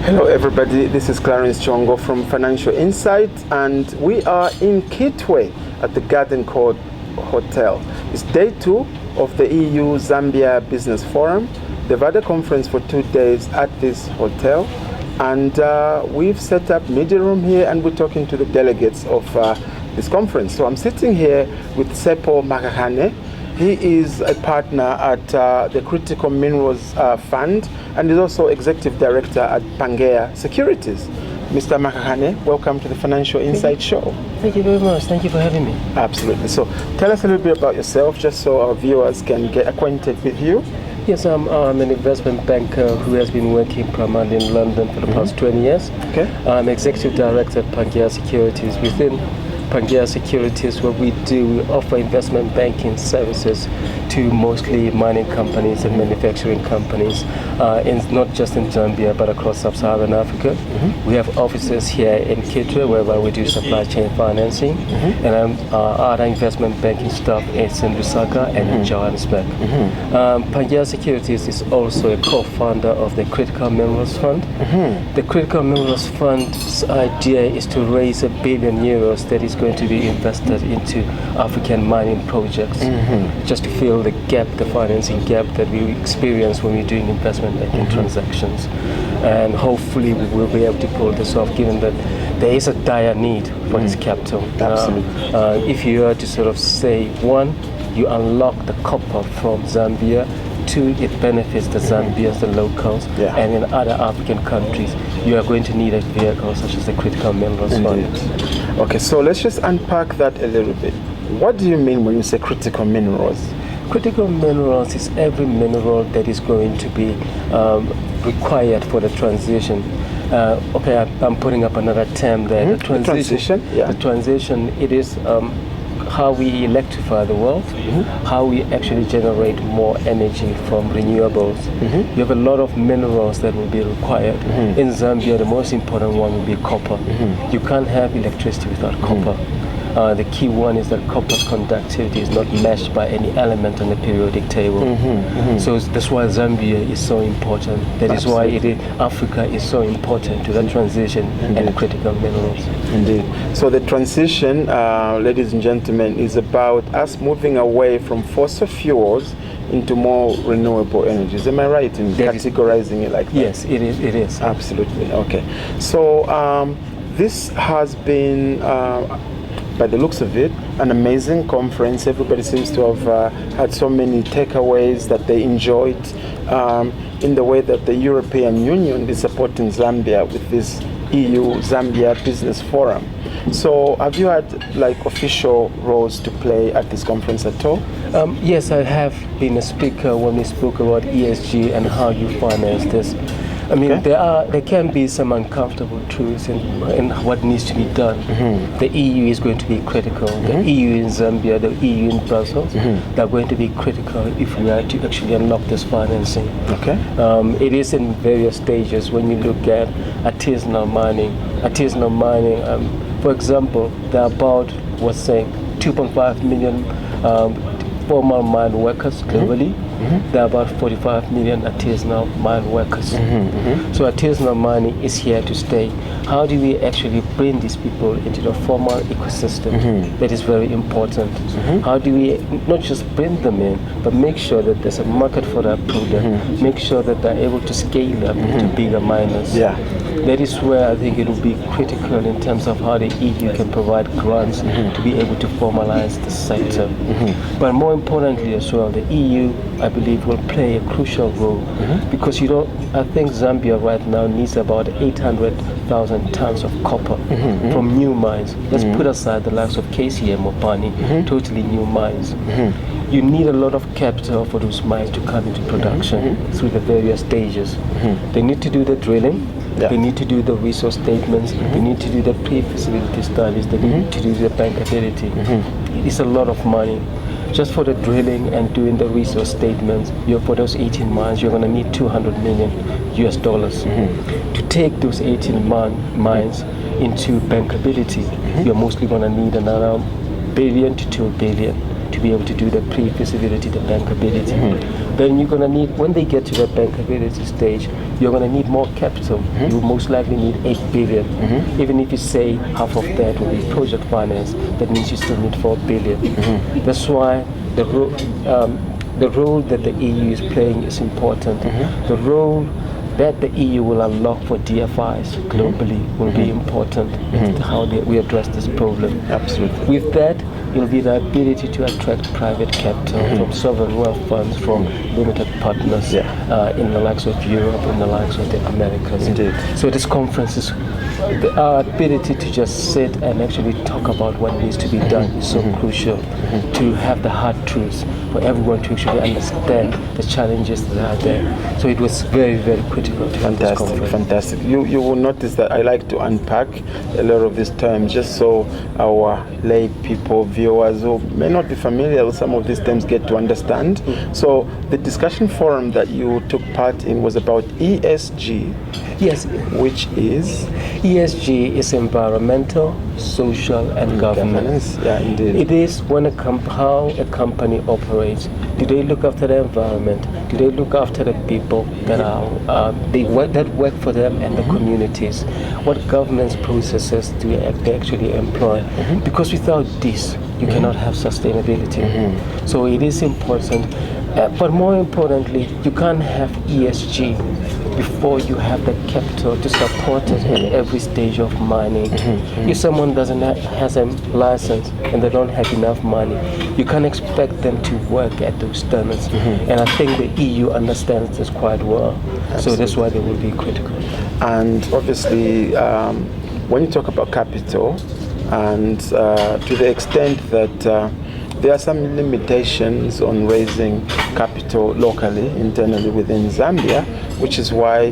Hello everybody, this is Clarence Chongo from Financial Insight, and we are in Kitwe at the Garden Court Hotel. It's day 2 of the EUZBF Business Forum. They've had a conference for 2 days at this hotel, and we've set up media room here, and we're talking to the delegates of this conference. So I'm sitting here with Tsepo Magagane. He is a partner at the Critical Minerals Fund, and is also Executive Director at Pangaea Securities. Mr. Magagane, welcome to the Financial Insight Show. Thank you very much. Thank you for having me. Absolutely. So tell us a little bit about yourself, just so our viewers can get acquainted with you. Yes, I'm an investment banker who has been working primarily in London for the past 20 years. Okay. I'm Executive Director at Pangaea Securities. Within Pangaea Securities, what we do, we offer investment banking services to mostly mining companies and manufacturing companies, not just in Zambia, but across sub-Saharan Africa. We have offices here in Kitwe, where we do supply chain financing, and our other investment banking staff is in Lusaka and in Johannesburg. Pangaea Securities is also a co-founder of the Critical Minerals Fund. The Critical Minerals Fund's idea is to raise €1 billion that is going to be invested into African mining projects, just to fill the gap, the financing gap that we experience when we're doing investment banking transactions. And hopefully we will be able to pull this off, given that there is a dire need for this capital. Absolutely. If you were to sort of say, 1, you unlock the copper from Zambia, 2, it benefits the Zambians, the locals, and in other African countries, you are going to need a vehicle such as the Critical Minerals Fund. Okay, so let's just unpack that a little bit. What do you mean when you say critical minerals? Critical minerals is every mineral that is going to be required for the transition. I'm putting up another term there. The transition. The transition, it is how we electrify the world, how we actually generate more energy from renewables. You have a lot of minerals that will be required. In Zambia, the most important one will be copper. You can't have electricity without copper. The key one is that copper's conductivity is not matched by any element on the periodic table. So that's why Zambia is so important. That is why Africa is so important to that transition and critical minerals. Indeed. So the transition, ladies and gentlemen, is about us moving away from fossil fuels into more renewable energies. Am I right in categorizing it like that? Yes, it is. Absolutely. Okay. So this has been, by the looks of it, an amazing conference. Everybody seems to have had so many takeaways that they enjoyed, in the way that the European Union is supporting Zambia with this EUZBF Business Forum. So have you had like official roles to play at this conference at all? Yes, I have been a speaker when we spoke about ESG and how you finance this. I mean, there can be some uncomfortable truths in what needs to be done. The EU is going to be critical. The EU in Zambia, the EU in Brussels, they're going to be critical if we are to actually unlock this financing. It is in various stages. When you look at artisanal mining, for example, there are about, 2.5 million formal mine workers globally. There are about 45 million artisanal mine workers. So artisanal mining is here to stay. How do we actually bring these people into the formal ecosystem? That is very important. How do we not just bring them in, but make sure that there's a market for that product, make sure that they're able to scale up into bigger miners. That is where I think it will be critical in terms of how the EU can provide grants to be able to formalize the sector. But more importantly as well, the EU, I believe, will play a crucial role, because I think Zambia right now needs about 800,000 tons of copper from new mines. Let's put aside the likes of KCM or Pani, totally new mines. You need a lot of capital for those mines to come into production through the various stages. They need to do the drilling. They need to do the resource statements. They need to do the pre-feasibility studies. They need to do the bankability. It's a lot of money. Just for the drilling and doing the resource statements, for those 18 mines, you're going to need $200 million. To take those 18 mines into bankability, you're mostly going to need another $1 billion to $2 billion to be able to do the pre-feasibility, the bankability. Then you're going to need, when they get to the bankability stage, you're going to need more capital. You will most likely need 8 billion. Even if you say half of that will be project finance, that means you still need 4 billion. That's why the role that the EU is playing is important. The role that the EU will unlock for DFIs globally will be important in how we address this problem. Absolutely. With that, it will be the ability to attract private capital from sovereign wealth funds, from limited partners in the likes of Europe, in the likes of the Americas. Indeed. So this conference is our ability to just sit and actually talk about what needs to be done is so crucial to have the hard truths for everyone to actually understand the challenges that are there. So it was very, very critical to have this conference. Fantastic. You will notice that I like to unpack a lot of these terms just so our lay people, viewers who may not be familiar with some of these terms get to understand. So the discussion forum that you took part in was about ESG. Yes. Which is? ESG is environmental, social, and governance. Yeah, indeed. It is when how a company operates. Do they look after the environment? Do they look after the people that that work for them and the communities? What governance processes do they actually employ? Because without this, you cannot have sustainability. So it is important. But more importantly, you can't have ESG before you have the capital to support it at every stage of mining. If someone has a license and they don't have enough money, you can't expect them to work at those standards. And I think the EU understands this quite well. Absolutely. So that's why they will be critical. And obviously, when you talk about capital, and to the extent that there are some limitations on raising capital locally, internally within Zambia, which is why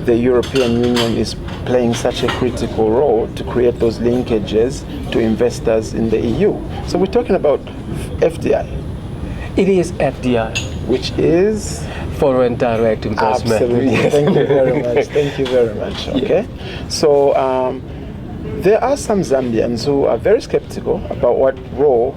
the European Union is playing such a critical role to create those linkages to investors in the EU. So we're talking about FDI. It is FDI. Which is? Foreign direct investment. Absolutely. Yes. Thank you very much. Thank you very much. Okay. So there are some Zambians who are very skeptical about what role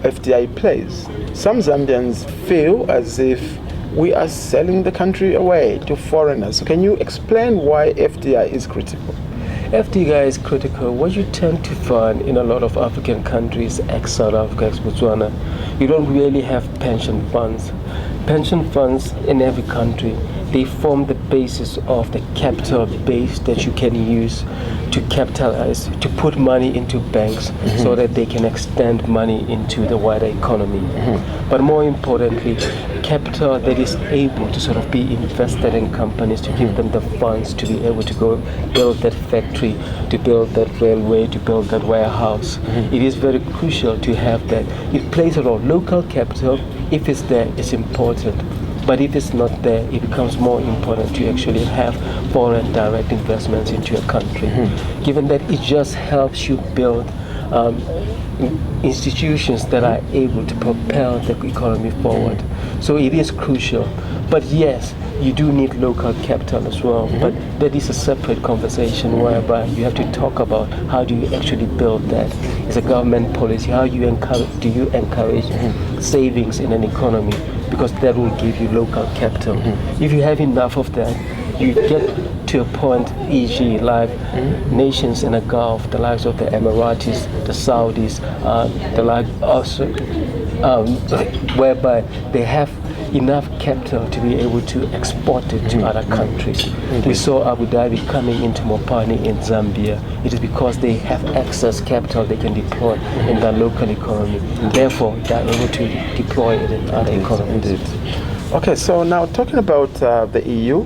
FDI plays. Some Zambians feel as if we are selling the country away to foreigners. So can you explain why FDI is critical? FDI is critical. What you tend to find in a lot of African countries, ex-South Africa, ex-Botswana, you don't really have pension funds. Pension funds in every country, they form the basis of the capital base that you can use to capitalize, to put money into banks so that they can extend money into the wider economy. But more importantly, capital that is able to sort of be invested in companies to give them the funds to be able to go build that factory, to build that railway, to build that warehouse. It is very crucial to have that. It plays a role. Local capital, if it's there, is important. But if it's not there, it becomes more important to actually have foreign direct investments into a country. Given that it just helps you build institutions that are able to propel the economy forward. So it is crucial. But yes, you do need local capital as well. But that is a separate conversation whereby you have to talk about how do you actually build that. It's a government policy. How do you encourage savings in an economy? Because that will give you local capital. If you have enough of that, you get to a point, e.g. like nations in the Gulf, the likes of the Emiratis, the Saudis, the like also, whereby they have enough capital to be able to export it to other countries. We saw Abu Dhabi coming into Mopani in Zambia. It is because they have excess capital they can deploy in their local economy. Therefore, they are able to deploy it in other economies. Okay, so now talking about the EU,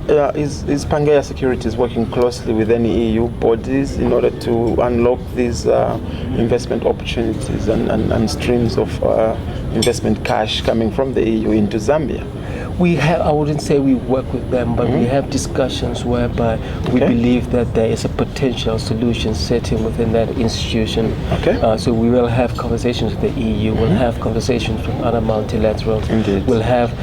is Pangaea Securities working closely with any EU bodies in order to unlock these investment opportunities and streams of investment cash coming from the EU into Zambia? We have, I wouldn't say we work with them, but we have discussions whereby we believe that there is a potential solution setting within that institution. So we will have conversations with the EU, we'll have conversations with other multilaterals. We'll have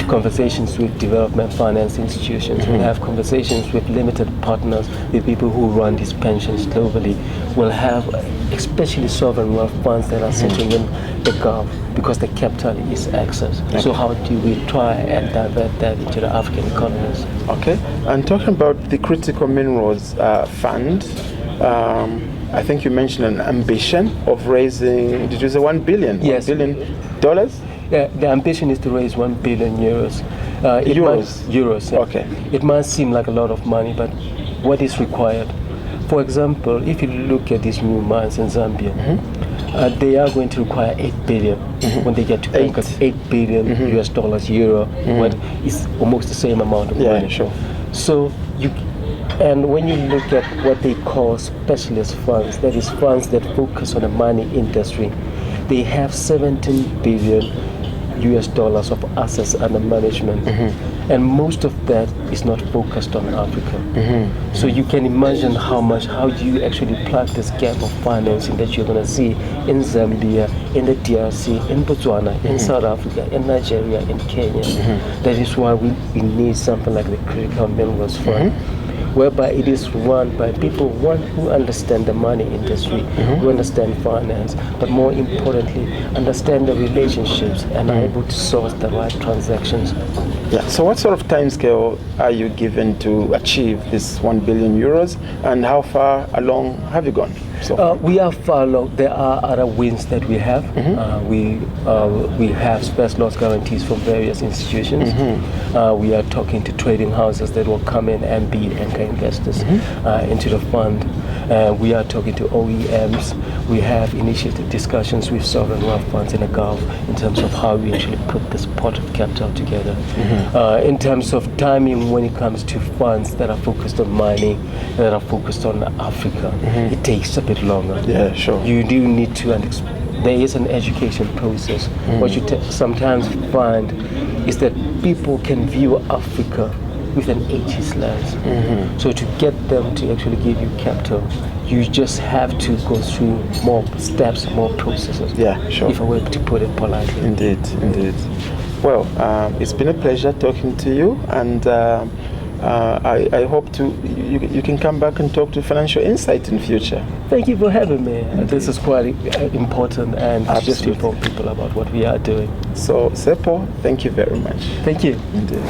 conversations with development finance institutions. We'll have conversations with limited partners, the people who run these pensions globally. We'll have especially sovereign wealth funds that are sitting in the Gulf because the capital is access. Okay. So how do we try and divert that into the African economies? Okay, and talking about the critical minerals fund, I think you mentioned an ambition of raising, did you say 1 billion? Yes. $1 billion? Yeah, the ambition is to raise 1 billion euros. Euros? Yeah. Okay. It might seem like a lot of money, but what is required? For example, if you look at these new mines in Zambia, they are going to require 8 billion when they get to Pangaea. 8 billion US dollars, euro, but it's almost the same amount of money. Sure. So and when you look at what they call specialist funds, that is funds that focus on the mining industry, they have 17 billion US dollars of assets under management, and most of that is not focused on Africa. So you can imagine how do you actually plug this gap of financing that you're going to see in Zambia, in the DRC, in Botswana, in South Africa, in Nigeria, in Kenya. That is why we need something like the Critical Minerals Fund, whereby it is run by people, who understand the money industry, who understand finance, but more importantly, understand the relationships and are able to source the right transactions. Yeah. So what sort of timescale are you given to achieve this 1 billion euros, and how far along have you gone? We are far along. There are other wins that we have. We have special loss guarantees from various institutions. We are talking to trading houses that will come in and be anchor investors into the fund. We are talking to OEMs. We have initiated discussions with sovereign wealth funds in the Gulf in terms of how we actually put this pot of capital together. In terms of timing, when it comes to funds that are focused on mining, that are focused on Africa, it takes a bit longer. Yeah, sure. You do need to, there is an education process. What you sometimes find is that people can view Africa with an ageist lens. So to get them to actually give you capital, you just have to go through more steps, more processes. Yeah, sure. If I were to put it politely. Indeed. Well, it's been a pleasure talking to you, and I hope you can come back and talk to Financial Insight in future. Thank you for having me. This is quite important, and just to inform people about what we are doing. So, Tsepo, thank you very much. Thank you. Indeed.